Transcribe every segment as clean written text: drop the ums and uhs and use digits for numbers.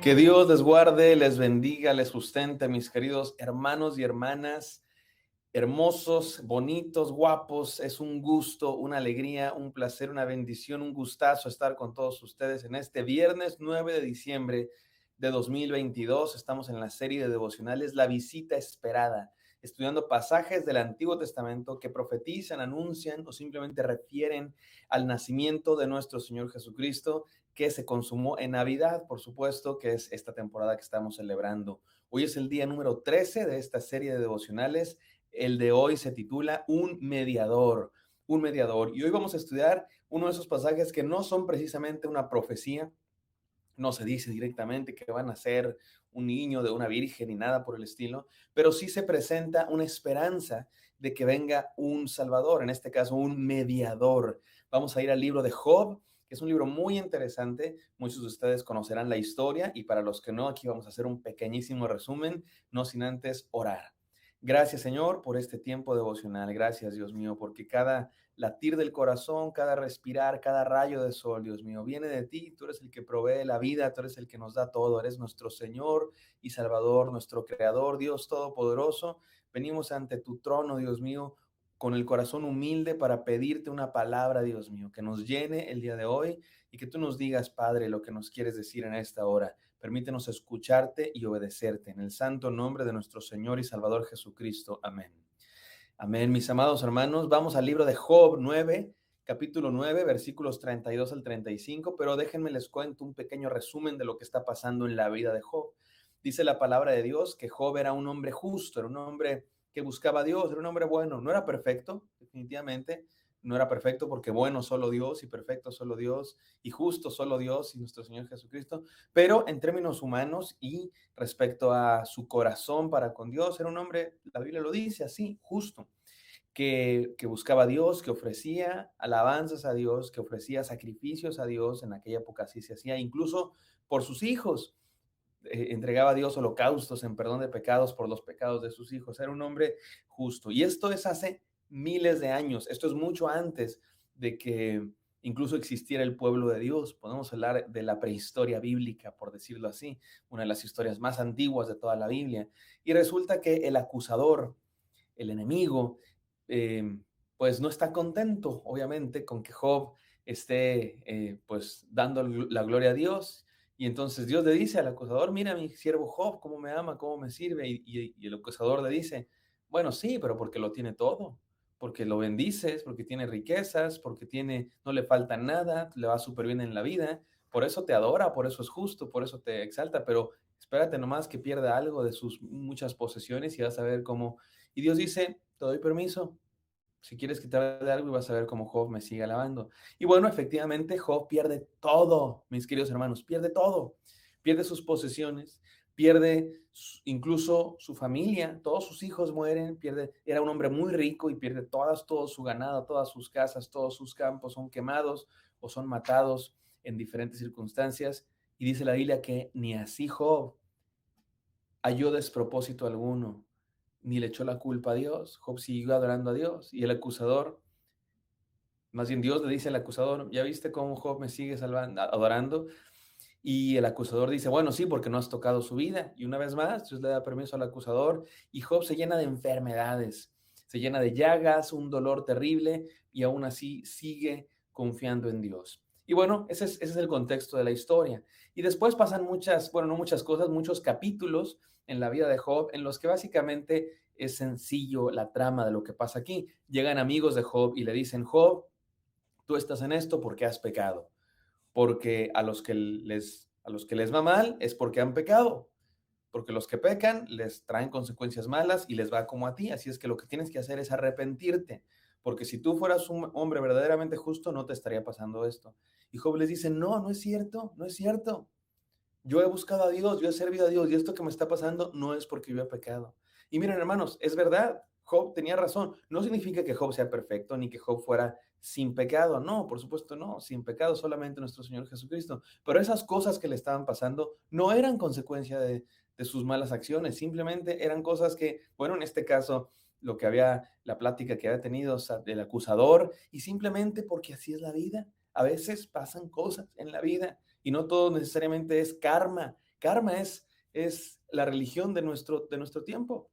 Que Dios les guarde, les bendiga, les sustente, mis queridos hermanos y hermanas, hermosos, bonitos, guapos. Es un gusto, una alegría, un placer, una bendición, un gustazo estar con todos ustedes en este viernes 9 de diciembre de 2022. Estamos en la serie de devocionales La Visita Esperada, estudiando pasajes del Antiguo Testamento que profetizan, anuncian o simplemente refieren al nacimiento de nuestro Señor Jesucristo, que se consumó en Navidad, por supuesto, que es esta temporada que estamos celebrando. Hoy es el día número 13 de esta serie de devocionales. El de hoy se titula Un mediador, un mediador. Y hoy vamos a estudiar uno de esos pasajes que no son precisamente una profecía. No se dice directamente que van a ser un niño de una virgen ni nada por el estilo, pero sí se presenta una esperanza de que venga un salvador, en este caso un mediador. Vamos a ir al libro de Job, que es un libro muy interesante. Muchos de ustedes conocerán la historia y para los que no, aquí vamos a hacer un pequeñísimo resumen, no sin antes orar. Gracias, Señor, por este tiempo devocional. Gracias, Dios mío, porque cada latir del corazón, cada respirar, cada rayo de sol, Dios mío, viene de ti. Tú eres el que provee la vida, tú eres el que nos da todo, eres nuestro Señor y Salvador, nuestro Creador, Dios Todopoderoso. Venimos ante tu trono, Dios mío, con el corazón humilde para pedirte una palabra, Dios mío, que nos llene el día de hoy y que tú nos digas, Padre, lo que nos quieres decir en esta hora. Permítenos escucharte y obedecerte en el santo nombre de nuestro Señor y Salvador Jesucristo. Amén. Amén, mis amados hermanos. Vamos al libro de Job 9, capítulo 9, versículos 32 al 35, pero déjenme les cuento un pequeño resumen de lo que está pasando en la vida de Job. Dice la palabra de Dios que Job era un hombre justo, era un hombre que buscaba a Dios, era un hombre bueno. No era perfecto, definitivamente. No era perfecto porque bueno solo Dios y perfecto solo Dios y justo solo Dios y nuestro Señor Jesucristo, pero en términos humanos y respecto a su corazón para con Dios, era un hombre, la Biblia lo dice así, justo, que buscaba a Dios, que ofrecía alabanzas a Dios, que ofrecía sacrificios a Dios. En aquella época así se hacía, incluso por sus hijos. Entregaba a Dios holocaustos en perdón de pecados por los pecados de sus hijos. Era un hombre justo. Y esto es hace miles de años. Esto es mucho antes de que incluso existiera el pueblo de Dios. Podemos hablar de la prehistoria bíblica, por decirlo así, una de las historias más antiguas de toda la Biblia. Y resulta que el acusador, el enemigo, eh, pues no está contento, obviamente, con que Job esté pues dando la gloria a Dios. Y entonces Dios le dice al acusador, mira mi siervo Job, cómo me ama, cómo me sirve. Y el acusador le dice, bueno, sí, pero porque lo tiene todo, porque lo bendices, porque tiene riquezas, porque no le falta nada, le va súper bien en la vida, por eso te adora, por eso es justo, por eso te exalta, pero espérate nomás que pierda algo de sus muchas posesiones y vas a ver cómo. Y Dios dice, te doy permiso, si quieres quitarle algo y vas a ver cómo Job me sigue alabando. Y bueno, efectivamente, Job pierde todo, mis queridos hermanos, pierde todo. Pierde sus posesiones, pierde incluso su familia, todos sus hijos mueren, era un hombre muy rico y pierde todo su ganado, todas sus casas, todos sus campos son quemados o son matados en diferentes circunstancias. Y dice la Biblia que ni así Job halló despropósito alguno, ni le echó la culpa a Dios. Job siguió adorando a Dios y el acusador, más bien Dios le dice al acusador, ¿ya viste cómo Job me sigue adorando? Y el acusador dice, bueno, sí, porque no has tocado su vida. Y una vez más, Dios le da permiso al acusador y Job se llena de enfermedades, se llena de llagas, un dolor terrible y aún así sigue confiando en Dios. Y bueno, ese es el contexto de la historia. Y después pasan muchas, bueno, no muchas cosas, muchos capítulos en la vida de Job en los que básicamente es sencillo la trama de lo que pasa aquí. Llegan amigos de Job y le dicen, Job, tú estás en esto porque has pecado, porque a los que les va mal es porque han pecado, porque los que pecan les traen consecuencias malas y les va como a ti. Así es que lo que tienes que hacer es arrepentirte, porque si tú fueras un hombre verdaderamente justo, no te estaría pasando esto. Y Job les dice, no, no es cierto, no es cierto. Yo he buscado a Dios, yo he servido a Dios y esto que me está pasando no es porque yo he pecado. Y miren, hermanos, es verdad, Job tenía razón. No significa que Job sea perfecto ni que Job fuera sin pecado. No, por supuesto no, sin pecado solamente nuestro Señor Jesucristo. Pero esas cosas que le estaban pasando no eran consecuencia de sus malas acciones, simplemente eran cosas que, bueno, en este caso, la plática que había tenido del acusador, y simplemente porque así es la vida. A veces pasan cosas en la vida y no todo necesariamente es karma. Karma es la religión de nuestro tiempo.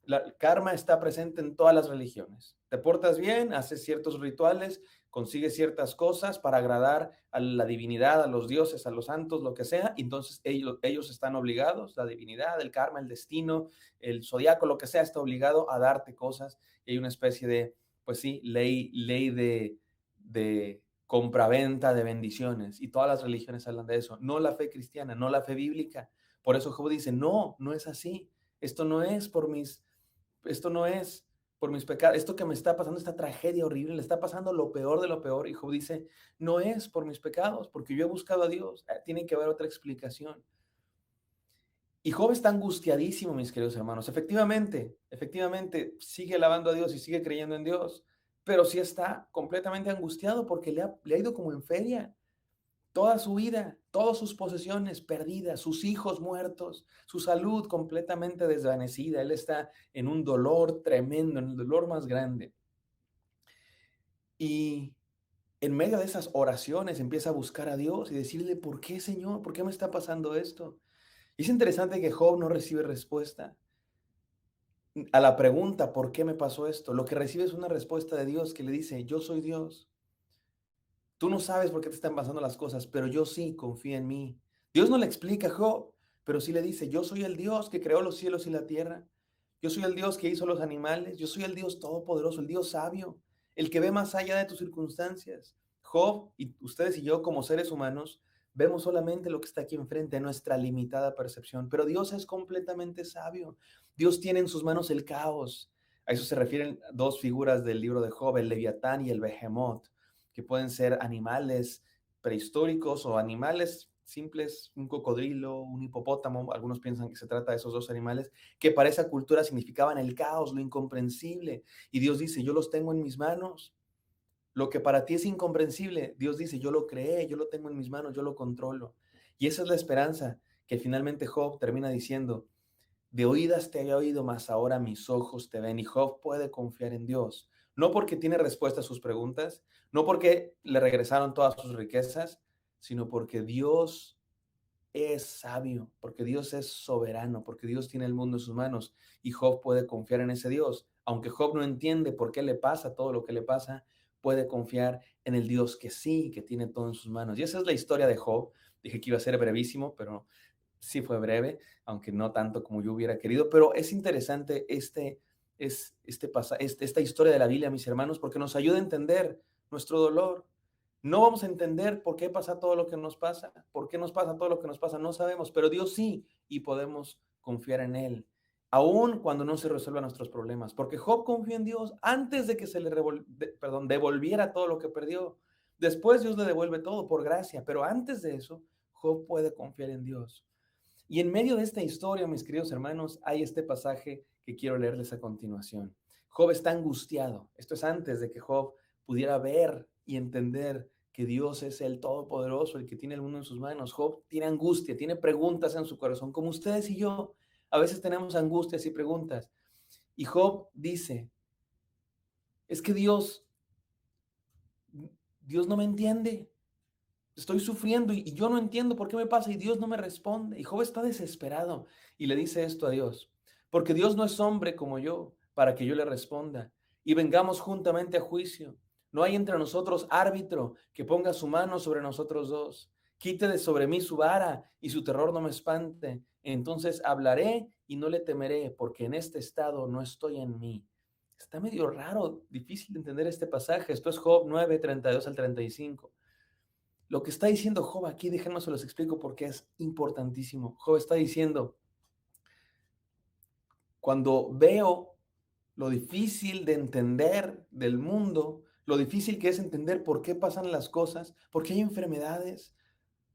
La karma está presente en todas las religiones. Te portas bien, haces ciertos rituales, consigues ciertas cosas para agradar a la divinidad, a los dioses, a los santos, lo que sea, y entonces ellos están obligados, la divinidad, el karma, el destino, el zodiaco, lo que sea, está obligado a darte cosas, y hay una especie de, pues sí, ley de compraventa de bendiciones, y todas las religiones hablan de eso, no la fe cristiana, no la fe bíblica. Por eso Job dice, no, no es así, esto no es por mis pecados, esto que me está pasando, esta tragedia horrible, le está pasando lo peor de lo peor. Y Job dice, no es por mis pecados, porque yo he buscado a Dios, tiene que haber otra explicación. Y Job está angustiadísimo, mis queridos hermanos. Efectivamente, sigue alabando a Dios y sigue creyendo en Dios, pero sí está completamente angustiado porque le ha ido como en feria. Toda su vida, todas sus posesiones perdidas, sus hijos muertos, su salud completamente desvanecida. Él está en un dolor tremendo, en el dolor más grande. Y en medio de esas oraciones empieza a buscar a Dios y decirle, ¿por qué, Señor? ¿Por qué me está pasando esto? Y es interesante que Job no recibe respuesta a la pregunta, ¿por qué me pasó esto? Lo que recibe es una respuesta de Dios que le dice, yo soy Dios. Tú no sabes por qué te están pasando las cosas, pero yo sí, confía en mí. Dios no le explica a Job, pero sí le dice, yo soy el Dios que creó los cielos y la tierra. Yo soy el Dios que hizo los animales. Yo soy el Dios todopoderoso, el Dios sabio, el que ve más allá de tus circunstancias. Job y ustedes y yo como seres humanos vemos solamente lo que está aquí enfrente, nuestra limitada percepción, pero Dios es completamente sabio. Dios tiene en sus manos el caos. A eso se refieren dos figuras del libro de Job, el Leviatán y el Behemoth, que pueden ser animales prehistóricos o animales simples, un cocodrilo, un hipopótamo. Algunos piensan que se trata de esos dos animales que para esa cultura significaban el caos, lo incomprensible. Y Dios dice, yo los tengo en mis manos. Lo que para ti es incomprensible, Dios dice, yo lo creé, yo lo tengo en mis manos, yo lo controlo. Y esa es la esperanza que finalmente Job termina diciendo, de oídas te había oído, mas ahora mis ojos te ven. Y Job puede confiar en Dios, no porque tiene respuesta a sus preguntas, no porque le regresaron todas sus riquezas, sino porque Dios es sabio, porque Dios es soberano, porque Dios tiene el mundo en sus manos y Job puede confiar en ese Dios. Aunque Job no entiende por qué le pasa todo lo que le pasa, puede confiar en el Dios que sí, que tiene todo en sus manos. Y esa es la historia de Job. Dije que iba a ser brevísimo, pero sí fue breve, aunque no tanto como yo hubiera querido, pero es interesante esta historia de la Biblia, mis hermanos, porque nos ayuda a entender nuestro dolor. No vamos a entender por qué pasa todo lo que nos pasa, por qué nos pasa todo lo que nos pasa, no sabemos, pero Dios sí, y podemos confiar en Él, aun cuando no se resuelvan nuestros problemas, porque Job confió en Dios antes de que se le devolviera todo lo que perdió. Después Dios le devuelve todo por gracia, pero antes de eso, Job puede confiar en Dios. Y en medio de esta historia, mis queridos hermanos, hay este pasaje que quiero leerles a continuación. Job está angustiado. Esto es antes de que Job pudiera ver y entender que Dios es el Todopoderoso, el que tiene el mundo en sus manos. Job tiene angustia, tiene preguntas en su corazón, como ustedes y yo. A veces tenemos angustias y preguntas. Y Job dice, es que Dios no me entiende. Estoy sufriendo y yo no entiendo por qué me pasa y Dios no me responde. Y Job está desesperado y le dice esto a Dios, porque Dios no es hombre como yo para que yo le responda y vengamos juntamente a juicio. No hay entre nosotros árbitro que ponga su mano sobre nosotros dos. Quite de sobre mí su vara y su terror no me espante. Entonces hablaré y no le temeré, porque en este estado no estoy en mí. Está medio raro, difícil de entender este pasaje. Esto es Job 9, 32 al 35. Lo que está diciendo Job aquí, déjenme se los explico porque es importantísimo. Job está diciendo, cuando veo lo difícil de entender del mundo, lo difícil que es entender por qué pasan las cosas, por qué hay enfermedades,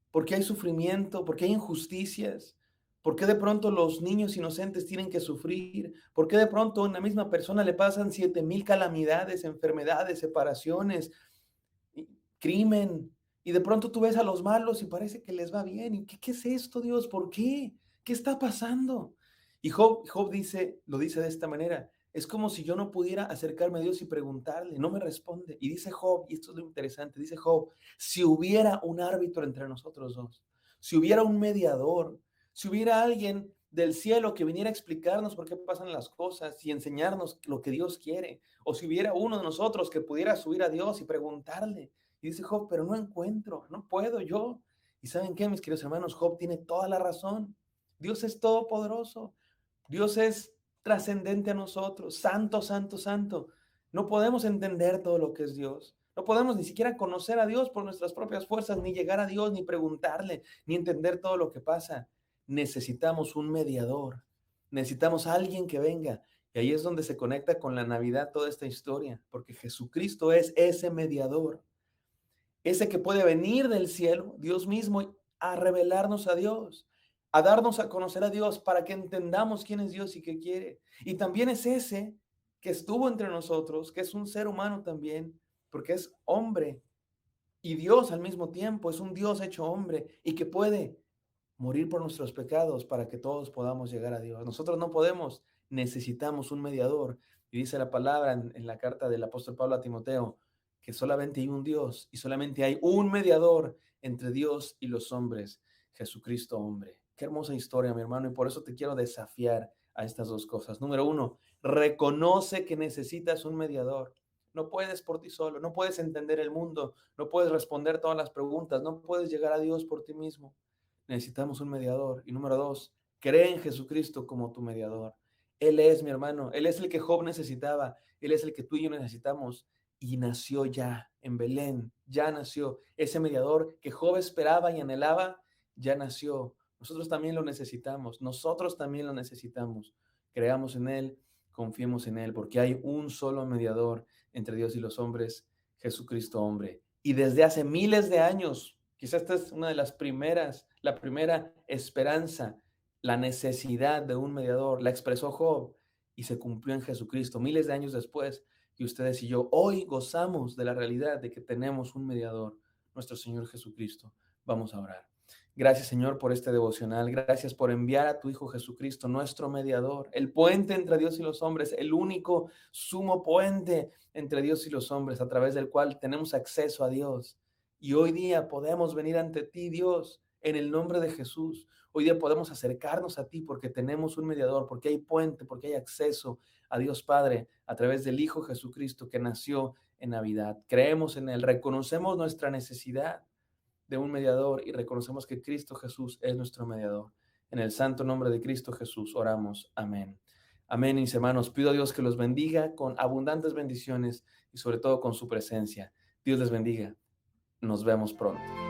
por qué hay sufrimiento, por qué hay injusticias, por qué de pronto los niños inocentes tienen que sufrir, por qué de pronto a una misma persona le pasan 7,000 calamidades, enfermedades, separaciones, crimen, y de pronto tú ves a los malos y parece que les va bien. ¿Y qué es esto, Dios? ¿Por qué? ¿Qué está pasando? Y Job dice, lo dice de esta manera, es como si yo no pudiera acercarme a Dios y preguntarle, no me responde. Y dice Job, y esto es lo interesante, dice Job, si hubiera un árbitro entre nosotros dos, si hubiera un mediador, si hubiera alguien del cielo que viniera a explicarnos por qué pasan las cosas y enseñarnos lo que Dios quiere, o si hubiera uno de nosotros que pudiera subir a Dios y preguntarle. Y dice Job, pero no encuentro, no puedo yo. ¿Y saben qué, mis queridos hermanos? Job tiene toda la razón. Dios es todopoderoso. Dios es trascendente a nosotros, santo, santo, santo. No podemos entender todo lo que es Dios. No podemos ni siquiera conocer a Dios por nuestras propias fuerzas, ni llegar a Dios, ni preguntarle, ni entender todo lo que pasa. Necesitamos un mediador. Necesitamos a alguien que venga. Y ahí es donde se conecta con la Navidad toda esta historia, porque Jesucristo es ese mediador, ese que puede venir del cielo, Dios mismo, a revelarnos a Dios, a darnos a conocer a Dios para que entendamos quién es Dios y qué quiere. Y también es ese que estuvo entre nosotros, que es un ser humano también, porque es hombre y Dios al mismo tiempo, es un Dios hecho hombre y que puede morir por nuestros pecados para que todos podamos llegar a Dios. Nosotros no podemos, necesitamos un mediador. Y dice la palabra en la carta del apóstol Pablo a Timoteo, que solamente hay un Dios y solamente hay un mediador entre Dios y los hombres, Jesucristo hombre. Qué hermosa historia, mi hermano, y por eso te quiero desafiar a estas dos cosas. Número uno, reconoce que necesitas un mediador. No puedes por ti solo, no puedes entender el mundo, no puedes responder todas las preguntas, no puedes llegar a Dios por ti mismo. Necesitamos un mediador. Y número dos, cree en Jesucristo como tu mediador. Él es mi hermano, Él es el que Job necesitaba, Él es el que tú y yo necesitamos. Y nació ya en Belén, ya nació ese mediador que Job esperaba y anhelaba, ya nació. Nosotros también lo necesitamos, nosotros también lo necesitamos. Creamos en Él, confiemos en Él, porque hay un solo mediador entre Dios y los hombres, Jesucristo hombre. Y desde hace miles de años, quizás esta es una de las primeras, la primera esperanza, la necesidad de un mediador, la expresó Job y se cumplió en Jesucristo miles de años después. Y ustedes y yo hoy gozamos de la realidad de que tenemos un mediador, nuestro Señor Jesucristo. Vamos a orar. Gracias, Señor, por este devocional. Gracias por enviar a tu Hijo Jesucristo, nuestro mediador, el puente entre Dios y los hombres, el único sumo puente entre Dios y los hombres, a través del cual tenemos acceso a Dios. Y hoy día podemos venir ante ti, Dios, en el nombre de Jesús. Hoy día podemos acercarnos a ti porque tenemos un mediador, porque hay puente, porque hay acceso a Dios Padre a través del Hijo Jesucristo que nació en Navidad. Creemos en Él, reconocemos nuestra necesidad de un mediador y reconocemos que Cristo Jesús es nuestro mediador. En el santo nombre de Cristo Jesús oramos. Amén. Amén, mis hermanos. Pido a Dios que los bendiga con abundantes bendiciones y sobre todo con su presencia. Dios les bendiga. Nos vemos pronto.